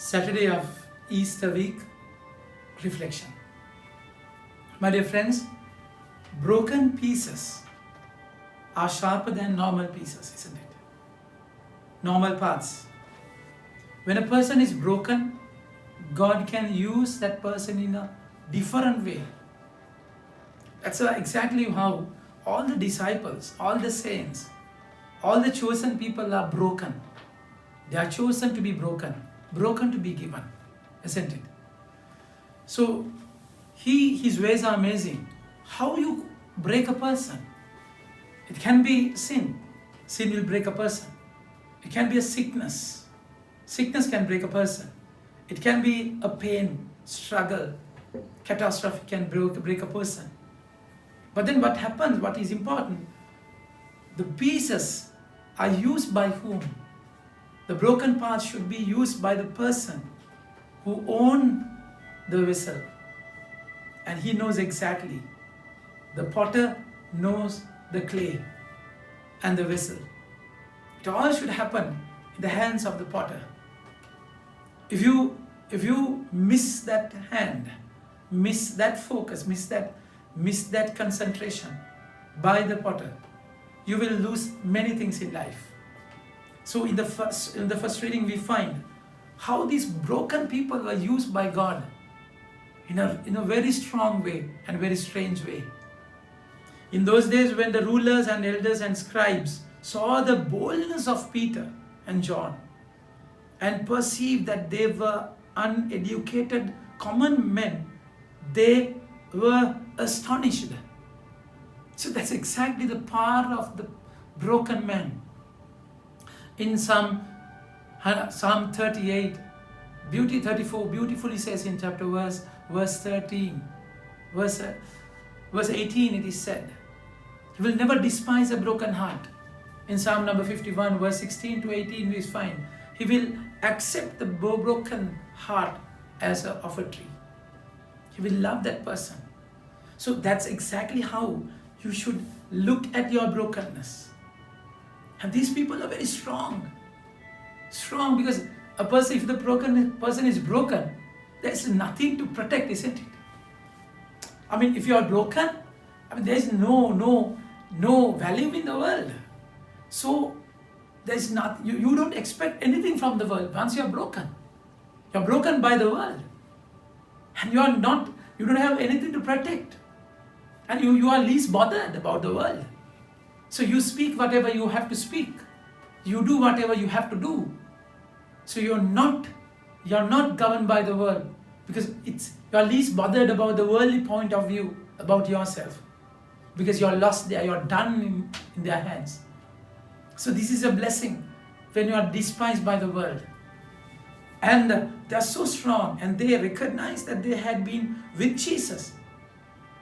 Saturday of Easter week reflection. My dear friends, broken pieces are sharper than normal pieces, isn't it? Normal parts. When a person is broken, God can use that person in a different way. That's exactly how all the disciples, all the saints, all the chosen people are broken. They are chosen to be broken to be given, isn't it? So his ways are amazing. How you break a person? It can be sin. Sin will break a person. It can be a sickness. Sickness can break a person. It can be a pain, struggle, catastrophe can break a person. But then what happens, what is important, the pieces are used by whom? The broken parts should be used by the person who owns the vessel. And he knows exactly. The potter knows the clay and the vessel. It all should happen in the hands of the potter. If you miss that hand, miss that focus, miss that concentration by the potter, you will lose many things in life. So in the first reading we find how these broken people were used by God in a very strong way and very strange way. In those days when the rulers and elders and scribes saw the boldness of Peter and John and perceived that they were uneducated common men, they were astonished. So that's exactly the power of the broken man. In Psalm 38, 34 beautifully says in chapter verse 13, verse 18 it is said, He will never despise a broken heart. In Psalm number 51, verse 16 to 18 we find, He will accept the broken heart as an offering. He will love that person. So that's exactly how you should look at your brokenness. And these people are very strong. Strong because a person, if the broken person is broken, there's nothing to protect, isn't it? I mean, if you are broken, there's no value in the world. So there's not, you don't expect anything from the world once you are broken. You're broken by the world. And you don't have anything to protect. And you are least bothered about the world. So you speak whatever you have to speak. You do whatever you have to do. So you're not governed by the world because you're least bothered about the worldly point of view about yourself because you're lost there, you're done in their hands. So this is a blessing when you are despised by the world. And they're so strong and they recognize that they had been with Jesus.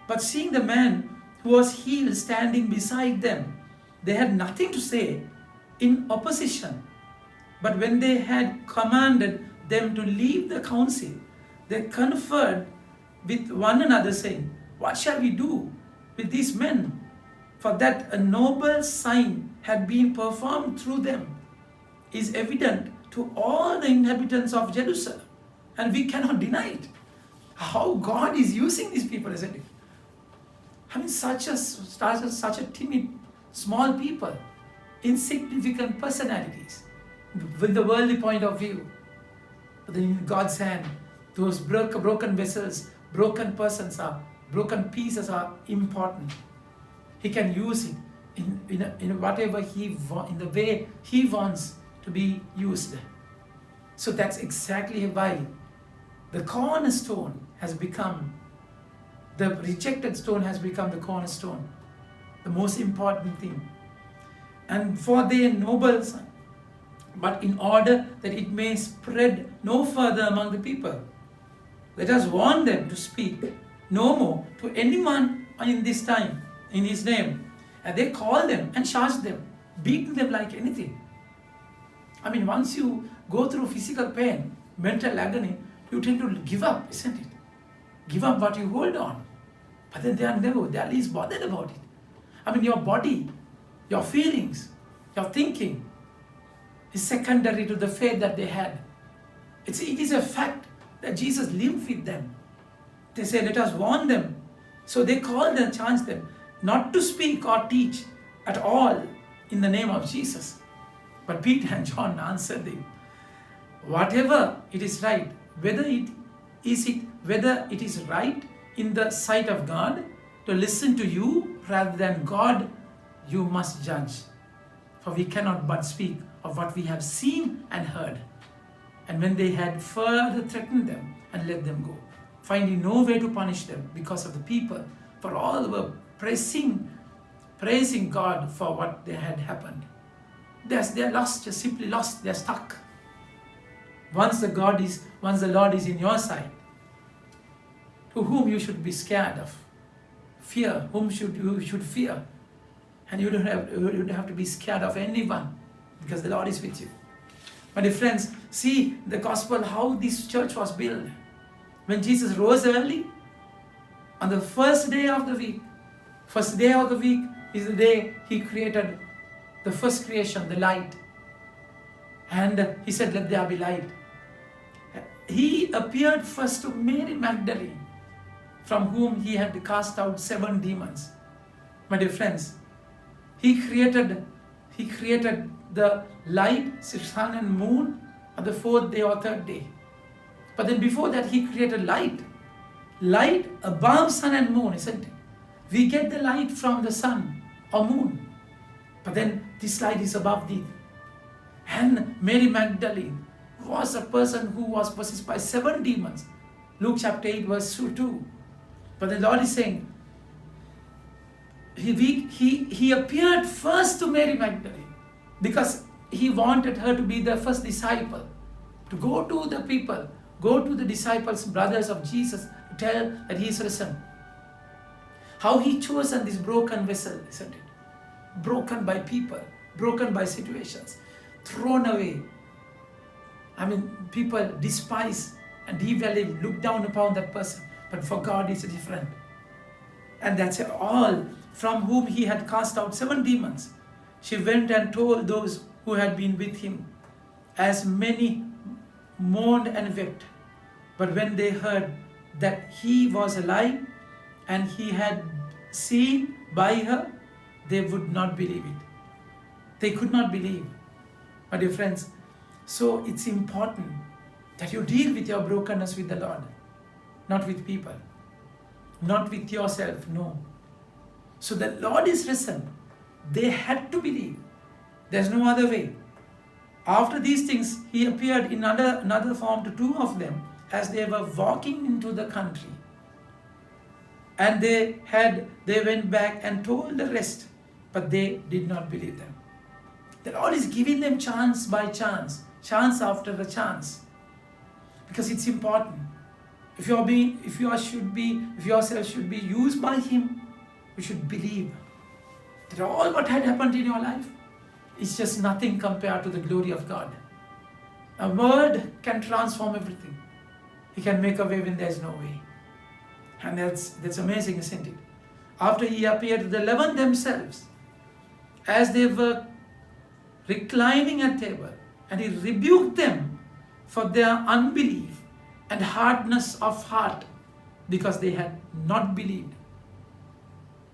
But seeing the man who was healed standing beside them, they had nothing to say in opposition. But when they had commanded them to leave the council, they conferred with one another saying, What shall we do with these men? For that a noble sign had been performed through them is evident to all the inhabitants of Jerusalem. And we cannot deny it. How God is using these people, isn't it? Such a timid, small people, insignificant personalities, with the worldly point of view. But then in God's hand, those broken vessels, broken pieces are important. He can use it in whatever in the way He wants to be used. So that's exactly why the cornerstone has become, the rejected stone has become the cornerstone, the most important thing. And for their noble son, but in order that it may spread no further among the people, let us warn them to speak no more to anyone in this time, in His name. And they call them and charge them, beating them like anything. Once you go through physical pain, mental agony, you tend to give up, isn't it? Give up what you hold on. But then they are least bothered about it. Your body, your feelings, your thinking is secondary to the faith that they had. It is a fact that Jesus lived with them. They say, let us warn them. So they called and charged them not to speak or teach at all in the name of Jesus. But Peter and John answered him, whatever it is right, whether it is right in the sight of God to listen to you rather than God, you must judge. For we cannot but speak of what we have seen and heard. And when they had further threatened them and let them go, finding no way to punish them because of the people, for all were praising God for what they had happened. They're lost, just simply lost, they're stuck. Once the Lord is in your side, to whom you should be scared of, fear, whom you should fear. And you don't have to be scared of anyone, because the Lord is with you. My dear friends, see the gospel, how this church was built. When Jesus rose early, on the first day of the week is the day he created the first creation, the light. And he said, let there be light. He appeared first to Mary Magdalene, from whom he had cast out 7 demons. My dear friends, he created the light, sun and moon on the 4th day or 3rd day. But then before that, he created light above sun and moon, isn't it? We get the light from the sun or moon, but then this light is above thee. And Mary Magdalene was a person who was possessed by 7 demons. Luke chapter 8 verse 2. But the Lord is saying, he appeared first to Mary Magdalene because he wanted her to be the first disciple, to go to the people, go to the disciples, brothers of Jesus, to tell that he is risen. How he chosen this broken vessel, isn't it? Broken by people, broken by situations, thrown away. I mean, people despise and devalue, look down upon that person. But for God it's different. And that's all, from whom he had cast out 7 demons. She went and told those who had been with him, as many mourned and wept. But when they heard that he was alive and he had seen by her, they would not believe it. They could not believe. My dear friends, so it's important that you deal with your brokenness with the Lord, not with people, not with yourself, no. So the Lord is risen. They had to believe. There's no other way. After these things, he appeared in another form to 2 of them as they were walking into the country. And they went back and told the rest, but they did not believe them. The Lord is giving them chance by chance, chance after a chance, because it's important. If yourself should be used by him, you should believe that all what had happened in your life is just nothing compared to the glory of God. A word can transform everything. He can make a way when there's no way. And that's amazing, isn't it? After he appeared to the 11 themselves, as they were reclining at table, and he rebuked them for their unbelief and hardness of heart, because they had not believed.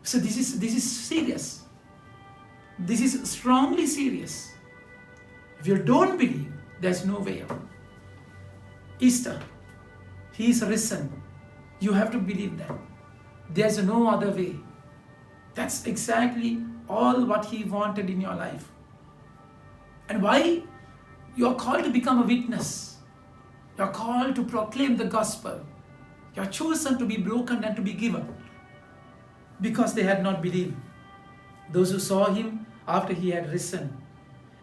So this is serious. This is strongly serious. If you don't believe, there's no way out. Easter, he is risen. You have to believe that. There's no other way. That's exactly all what he wanted in your life. And why you are called to become a witness. You are called to proclaim the gospel. You are chosen to be broken and to be given, because they had not believed. Those who saw him after he had risen,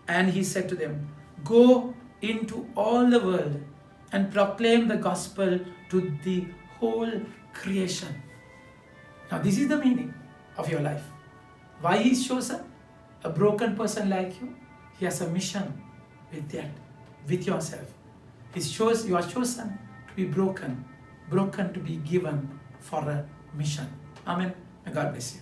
and he said to them, "Go into all the world and proclaim the gospel to the whole creation." Now this is the meaning of your life. Why he is chosen? A broken person like you, he has a mission with yourself. You are chosen to be broken to be given for a mission. Amen. May God bless you.